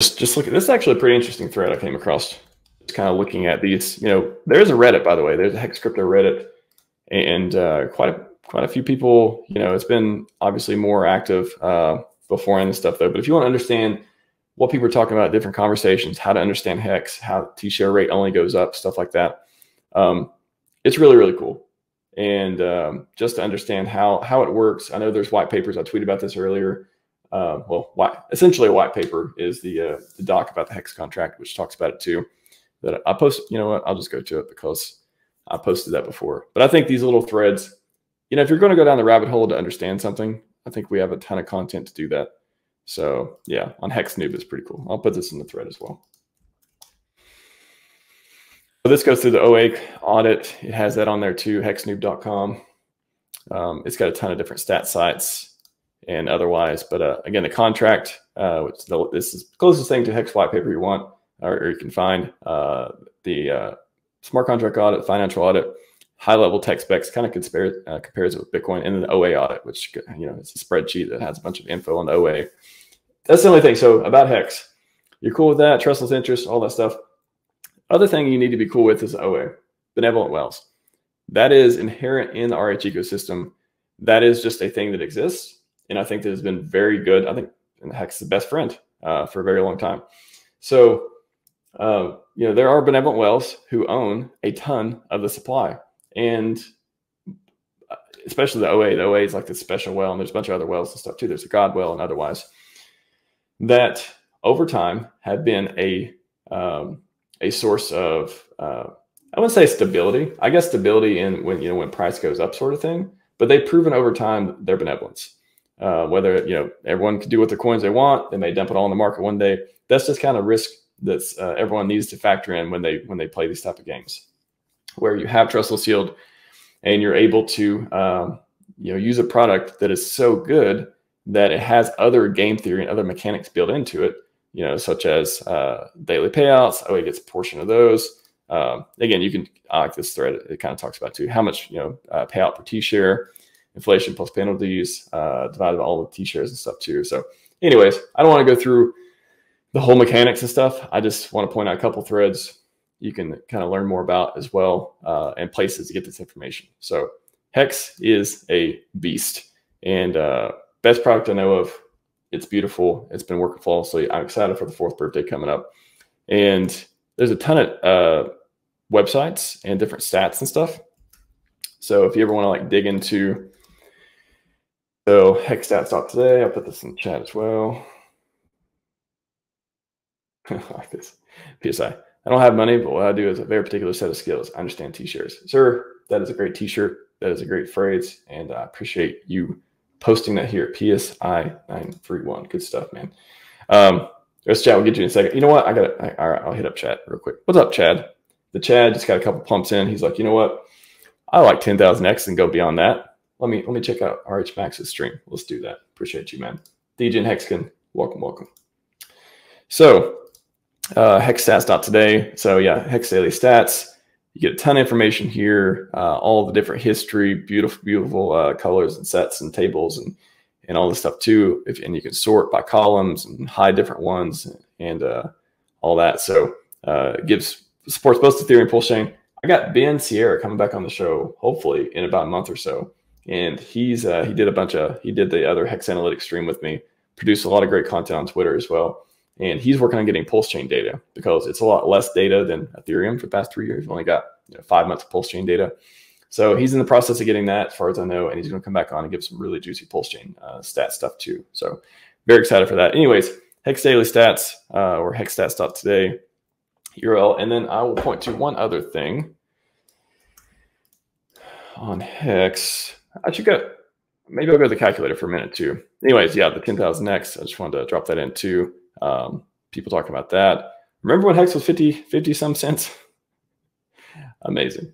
just look at this. Is actually a pretty interesting thread I came across. Just kind of looking at these. You know, there's a Reddit, by the way. There's a Hex Crypto Reddit, and quite a few people. You know, it's been obviously more active beforehand and stuff though. But if you want to understand what people are talking about, different conversations, how to understand Hex, how T-share rate only goes up, stuff like that, it's really, really cool. And just to understand how it works, I know there's white papers. I tweeted about this earlier. Essentially a white paper is the doc about the Hex contract, which talks about it too. That I post. You know what? I'll just go to it because I posted that before. But I think these little threads, you know, if you're going to go down the rabbit hole to understand something, I think we have a ton of content to do that. So yeah, on Hex Noob is pretty cool. I'll put this in the thread as well. So this goes through the 08 audit. It has that on there too, hexnoob.com. It's got a ton of different stat sites and otherwise. But again, the contract, this is the closest thing to Hex white paper you want, or you can find. The smart contract audit, financial audit, high-level tech specs, kind of compares it with Bitcoin, and then the OA audit, which, you know, it's a spreadsheet that has a bunch of info on the OA. That's the only thing. So about Hex, you're cool with that, trustless interest, all that stuff. Other thing you need to be cool with is OA, benevolent whales. That is inherent in the RH ecosystem. That is just a thing that exists, and I think that has been very good. I think Hex is the best friend for a very long time. So, you know, there are benevolent whales who own a ton of the supply, and especially the OA. The OA is like this special whale, and there's a bunch of other whales and stuff too. There's a God whale and otherwise that over time have been a source of I wouldn't say stability. I guess stability in when price goes up, sort of thing. But they've proven over time their benevolence. Whether, you know, everyone can do with their coins they want, they may dump it all in the market one day. That's just kind of risk that everyone needs to factor in when they play these type of games, where you have trustless yield and you're able to use a product that is so good that it has other game theory and other mechanics built into it, you know, such as daily payouts. OA gets a portion of those. Again, you can, I like this thread. It kind of talks about too, how much, payout per T-share, inflation plus penalties, divided by all the T-shares and stuff too. So anyways, I don't want to go through the whole mechanics and stuff. I just want to point out a couple threads you can kind of learn more about as well, and places to get this information. So Hex is a beast, and best product I know of. It's beautiful. It's been working flawlessly. I'm excited for the 4th birthday coming up. And there's a ton of websites and different stats and stuff. So if you ever want to like dig into, so hexstats.today, I'll put this in the chat as well. Like this. PSI. I don't have money, but what I do is a very particular set of skills. I understand T-shares. Sir, that is a great T-shirt. That is a great phrase. And I appreciate you posting that here. PSI 931. Good stuff, man. There's Chad. We'll get you in a second. You know what? All right, I'll hit up Chad real quick. What's up, Chad? The Chad just got a couple pumps in. He's like, you know what? I like 10,000X and go beyond that. Let me check out RHMax's stream. Let's do that. Appreciate you, man. DJ and Hexkin, welcome. So hexstats.today. So yeah, Hex daily stats. You get a ton of information here, all the different history, beautiful colors and sets and tables and all this stuff too. And you can sort by columns and hide different ones and all that. So it supports both Ethereum and PulseChain. I got Ben Sierra coming back on the show, hopefully in about a month or so. And he did the other Hex Analytics stream with me, produced a lot of great content on Twitter as well. And he's working on getting PulseChain data because it's a lot less data than Ethereum for the past 3 years. We've only got 5 months of PulseChain data. So he's in the process of getting that, as far as I know, and he's going to come back on and give some really juicy PulseChain stat stuff too. So very excited for that. Anyways, Hex Daily Stats or hexstats.today URL. And then I will point to one other thing on Hex. Maybe I'll go to the calculator for a minute too. Anyways, yeah, the 10,000X. I just wanted to drop that in too. People talking about that. Remember when Hex was 50 some cents? Amazing.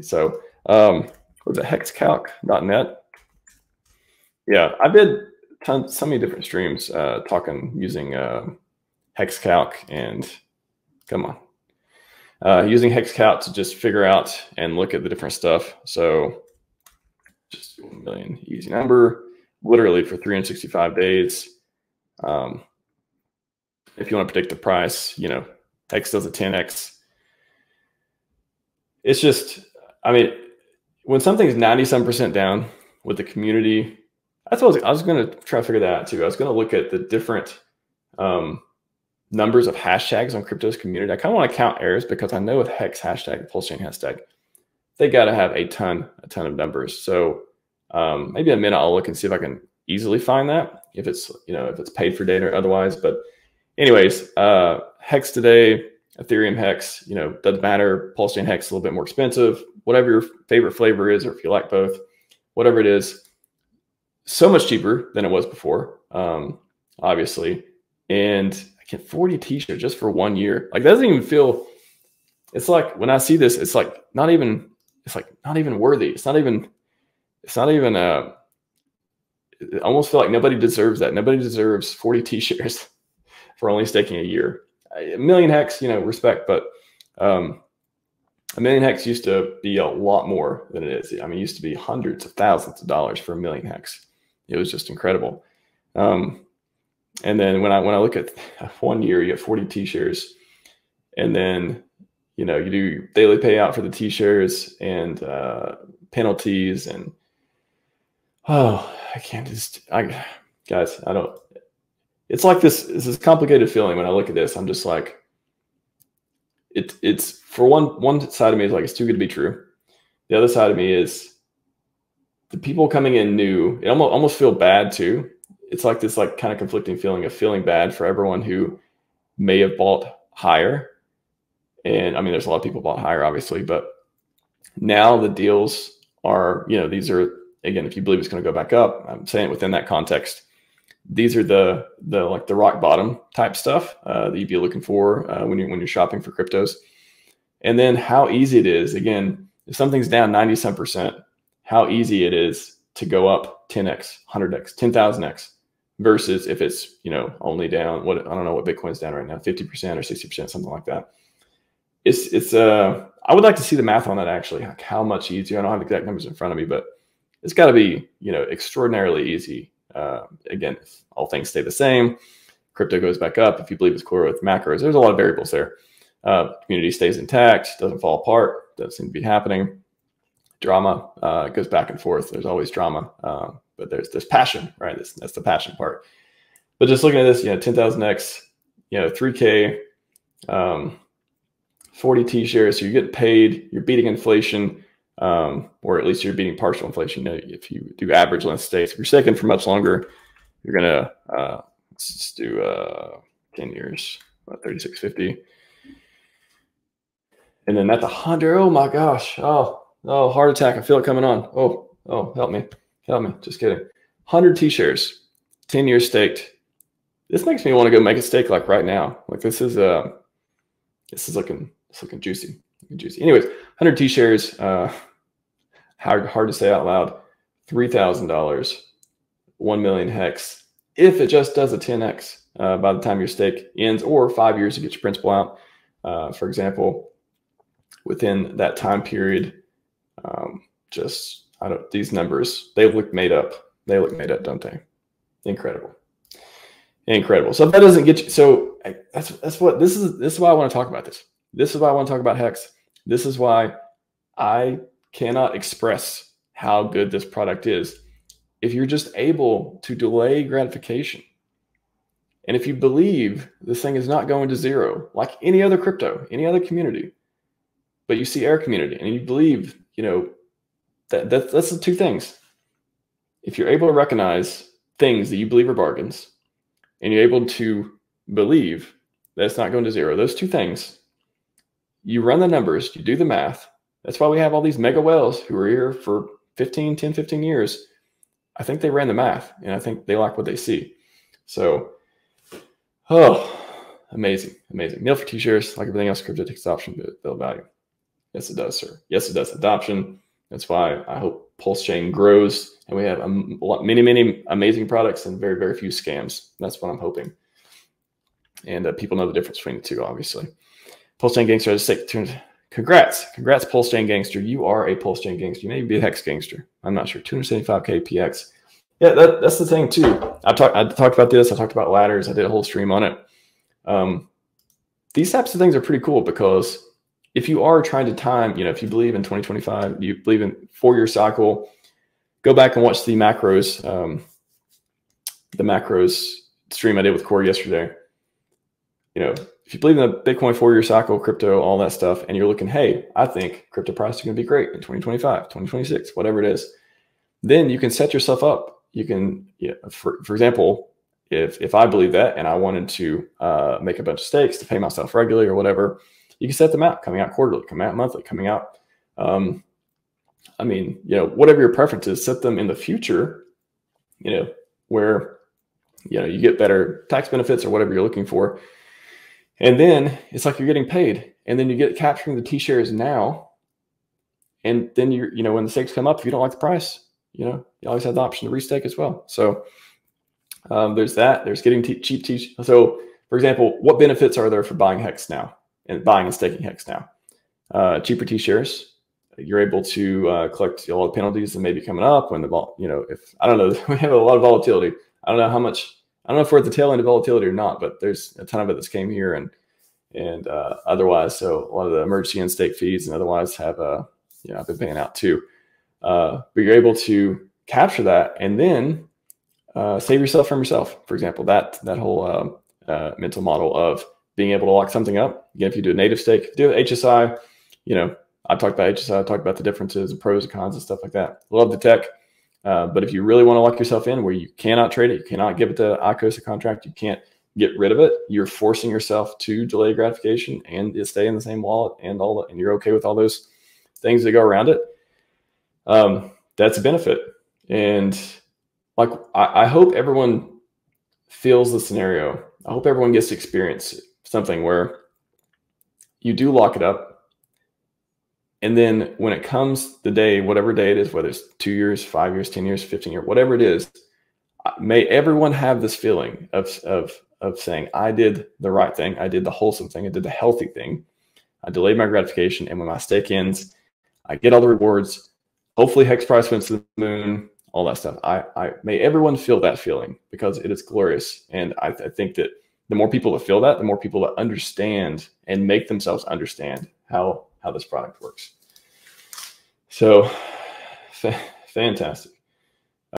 So what's it, hexcalc.net? Yeah, I did so many different streams using hexcalc and using hexcalc to just figure out and look at the different stuff. So just 1 million, easy number, literally for 365 days. if you want to predict the price, you know, HEX does a 10x. It's just, I mean, when something's 97% down with the community, that's what I was going to try to figure that out too. I was going to look at the different numbers of hashtags on crypto's community. I kind of want to count errors because I know with HEX hashtag, PulseChain hashtag, they got to have a ton of numbers. So maybe in a minute I'll look and see if I can easily find that, if it's, you know, if it's paid for data or otherwise. But anyways, HEX today, Ethereum HEX, you know, doesn't matter. PulseChain HEX is a little bit more expensive. Whatever your favorite flavor is, or if you like both, whatever it is, so much cheaper than it was before, obviously. And I get 40 t-shirts just for 1 year. Like, that doesn't even feel, it's like when I see this, it's like not even worthy. It's not even it almost feel like nobody deserves that. Nobody deserves 40 t-shirts for only staking a year. A million HEX, you know, respect, but a million HEX used to be a lot more than it is. I mean, it used to be hundreds of thousands of dollars for a million HEX. It was just incredible. And then when I look at 1 year, you have 40 t-shares, and then, you know, you do daily payout for the t-shares and penalties, and guys, I don't. It's like this complicated feeling when I look at this. I'm just like, it's for one side of me is like, it's too good to be true. The other side of me is the people coming in new. It almost feel bad too. It's like this kind of conflicting feeling of feeling bad for everyone who may have bought higher. And I mean, there's a lot of people bought higher, obviously, but now the deals are, you know, these are, again, if you believe it's going to go back up, I'm saying within that context, these are the like the rock bottom type stuff that you'd be looking for when you're shopping for cryptos. And then how easy it is, again, if something's down 90-some%, how easy it is to go up 10x, 100x, 10,000x, versus if it's, you know, only down, I don't know what Bitcoin's down right now, 50% or 60%, something like that. I would like to see the math on that, actually, like how much easier. I don't have the exact numbers in front of me, but it's got to be, you know, extraordinarily easy. Again, if all things stay the same, crypto goes back up. If you believe it's core with macros, there's a lot of variables there. Community stays intact, doesn't fall apart, doesn't seem to be happening. Drama goes back and forth. There's always drama, but there's passion, right? That's the passion part. But just looking at this, you know, 10,000x, you know, 3K, 40 t-shares, so you're getting paid, you're beating inflation. Or at least you're beating partial inflation. You know, if you do average length stays, if you're staking for much longer, you're gonna let's just do 10 years, about 3650, and then that's 100. Oh my gosh! Oh, heart attack! I feel it coming on. Oh, help me! Just kidding. 100 t-shares, 10 years staked. This makes me want to go make a stake like right now. Like this is looking juicy. Anyways, 100 t-shares, hard to say out loud, $3,000, 1 million HEX. If it just does a 10x by the time your stake ends, or 5 years to get your principal out, for example, within that time period, these numbers, they look made up. They look made up, don't they? Incredible. So if that doesn't get you, so this is why I want to talk about this. This is why I want to talk about HEX. This is why I cannot express how good this product is. If you're just able to delay gratification, and if you believe this thing is not going to zero, like any other crypto, any other community, but you see our community and you believe, you know, that's the two things. If you're able to recognize things that you believe are bargains, and you're able to believe that it's not going to zero, those two things, you run the numbers, you do the math. That's why we have all these mega whales who are here for 10, 15 years. I think they ran the math, and I think they like what they see. So, amazing. Kneel for t-shirts, like everything else, crypto takes adoption, but build value. Yes, it does, sir. Yes, it does. Adoption. That's why I hope PulseChain grows, and we have many amazing products and very, very few scams. That's what I'm hoping. And people know the difference between the two, obviously. PulseChain Gangster has a stake. Congrats, PulseChain Gangster. You are a PulseChain Gangster. You may be a HEX Gangster. I'm not sure. 275K PX. Yeah, that's the thing too. I talked about this. I talked about ladders. I did a whole stream on it. These types of things are pretty cool, because if you are trying to time, if you believe in 2025, you believe in 4-year cycle, go back and watch the macros stream I did with Corey yesterday. If you believe in the Bitcoin 4-year cycle, crypto, all that stuff, and you're looking, hey, I think crypto price is going to be great in 2025, 2026, whatever it is, then you can set yourself up. You can, for example, if I believe that and I wanted to make a bunch of stakes to pay myself regularly or whatever, you can set them out, coming out quarterly, coming out monthly, coming out. Whatever your preference is, set them in the future, where, you get better tax benefits or whatever you're looking for. And then it's like you're getting paid, and then you get capturing the T-shares now. And then when the stakes come up, if you don't like the price, you always have the option to restake as well. So there's that. There's getting cheap T. So for example, what benefits are there for buying HEX now and buying and staking HEX now? Cheaper T-shares. You're able to collect a lot of penalties that may be coming up when if I don't know, we have a lot of volatility. I don't know how much. I don't know if we're at the tail end of volatility or not, but there's a ton of it that's came here and otherwise. So a lot of the emergency and stake fees and otherwise have I've been paying out too. But you're able to capture that and then save yourself from yourself. For example, that whole mental model of being able to lock something up. Again, if you do a native stake, do HSI. I talked about HSI. I talked about the differences and pros and cons and stuff like that. Love the tech. But if you really want to lock yourself in where you cannot trade it, you cannot give it to ICOS a contract, you can't get rid of it, you're forcing yourself to delay gratification and stay in the same wallet and and you're okay with all those things that go around it. That's a benefit. And like, I hope everyone feels the scenario. I hope everyone gets to experience something where you do lock it up. And then when it comes the day, whatever day it is, whether it's 2 years, 5 years, 10 years, 15 years, whatever it is, may everyone have this feeling of saying, I did the right thing. I did the wholesome thing. I did the healthy thing. I delayed my gratification. And when my stake ends, I get all the rewards. Hopefully HEX price went to the moon, all that stuff. I may everyone feel that feeling, because it is glorious. And I think that the more people that feel that, the more people that understand and make themselves understand how this product works. So fantastic.